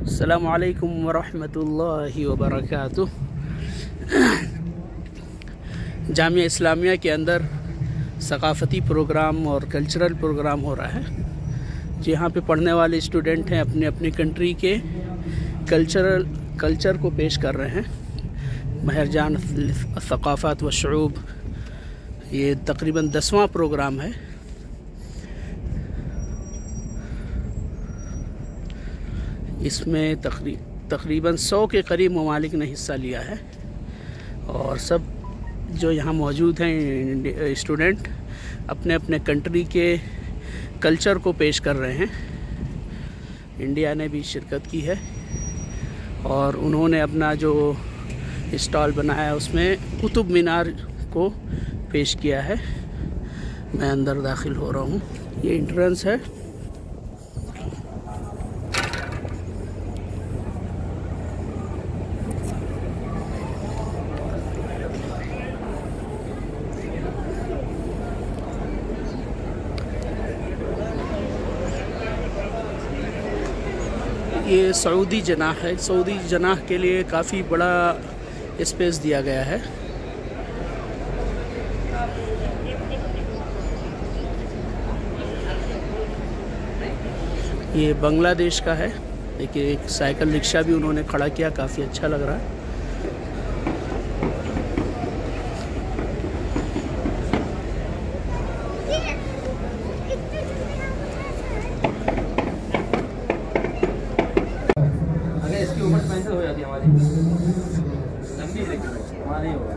अस्सलामु अलैकुम वरहमतुल्लाहि वबरकातुह। जामिया इस्लामिया के अंदर सकाफ़ती प्रोग्राम और कल्चरल प्रोग्राम हो रहा है, जहाँ पे पढ़ने वाले स्टूडेंट हैं अपने अपने कंट्री के कल्चर को पेश कर रहे हैं। महरजान सकाफ़त व शऊब, ये तकरीबन 10वां प्रोग्राम है। इसमें तकरीबन 100 के करीब ममालिक ने हिस्सा लिया है और सब जो यहाँ मौजूद हैं स्टूडेंट अपने अपने कंट्री के कल्चर को पेश कर रहे हैं। इंडिया ने भी शिरकत की है और उन्होंने अपना जो स्टॉल बनाया उसमें कुतुब मीनार को पेश किया है। मैं अंदर दाखिल हो रहा हूँ, ये एंट्रेंस है। ये सऊदी जनाह है। सऊदी जनाह के लिए काफ़ी बड़ा स्पेस दिया गया है। ये बांग्लादेश का है। देखिए, एक साइकिल रिक्शा भी उन्होंने खड़ा किया, काफ़ी अच्छा लग रहा है। हो जाती है हमारी लंबी, हमारी होगा।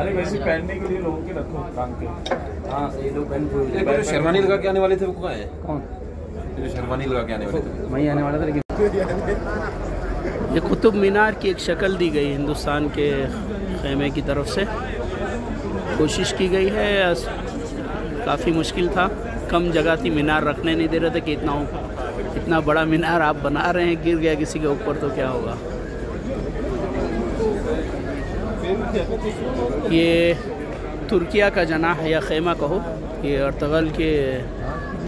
अरे वैसे पहनने के लिए लोगों के रखो काम के। हाँ सही, लोग पहन। शेरवानी लगा के आने वाले थे, वो कहाँ है? कौन? जो शेरवानी लगा के आने वाले थे, वही आने वाला था। लेकिन ये कुतुब मीनार की एक शक्ल दी गई हिंदुस्तान के खेमे की तरफ से। कोशिश की गई है, काफ़ी मुश्किल था, कम जगह थी, मीनार रखने नहीं दे रहे थे कि इतना बड़ा मीनार आप बना रहे हैं, गिर गया किसी के ऊपर तो क्या होगा। ये तुर्किया का जनाह या खेमा कहो, ये अर्तगल के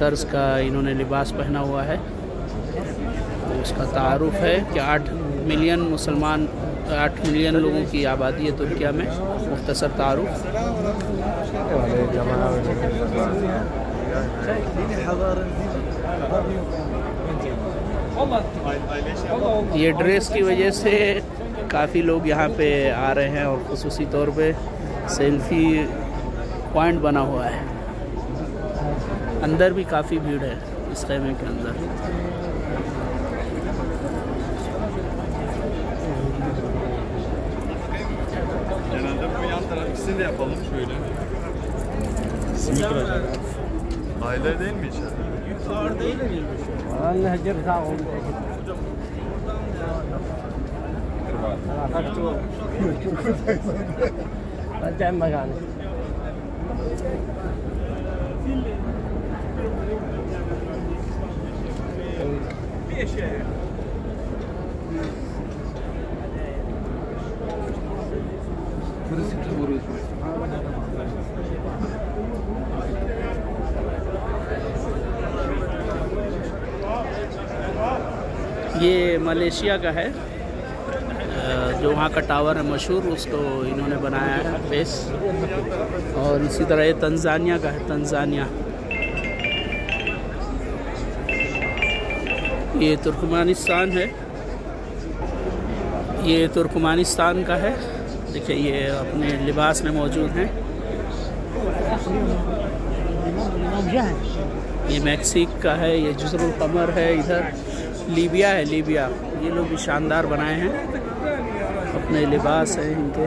तर्ज का इन्होंने लिबास पहना हुआ है। तो उसका तारुफ है कि 8 मिलियन लोगों की आबादी है तुर्किया में। मुख्तसर तारुफ। ये ड्रेस की वजह से काफ़ी लोग यहाँ पे आ रहे हैं और ख़ुसूसी तौर पे सेल्फी पॉइंट बना हुआ है। अंदर भी काफ़ी भीड़ है इस खेमे के अंदर। Aile değil mi içeride? Sağır değil mi? Allah ceza oldu. ये मलेशिया का है, जो वहाँ का टावर है मशहूर, उसको इन्होंने बनाया है बेस। और इसी तरह ये तंजानिया का है, तंजानिया। ये तुर्कमानिस्तान है, ये तुर्कमानिस्तान का है। देखिए, ये अपने लिबास में मौजूद हैं। ये मैक्सिक का है, ये जज़रुल कमर है। इधर लीबिया है, लीबिया। ये लोग भी शानदार बनाए हैं, अपने लिबास हैं इनके।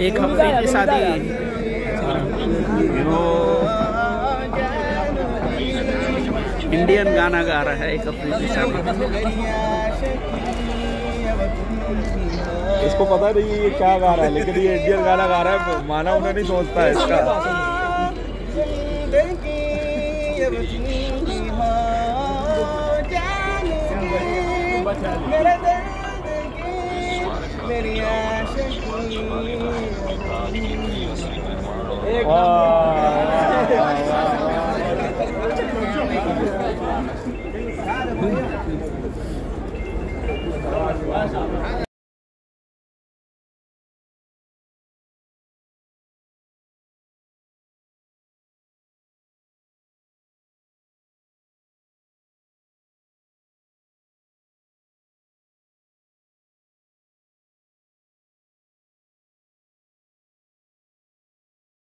एक हफ्ते की शादी इंडियन गाना गा रहा है एक अफ्रीदी शामी। इसको पता नहीं ये क्या गा रहा है, लेकिन ये इंडियन गाना गा रहा है, माना उन्हें नहीं सोचता है इसका। वाह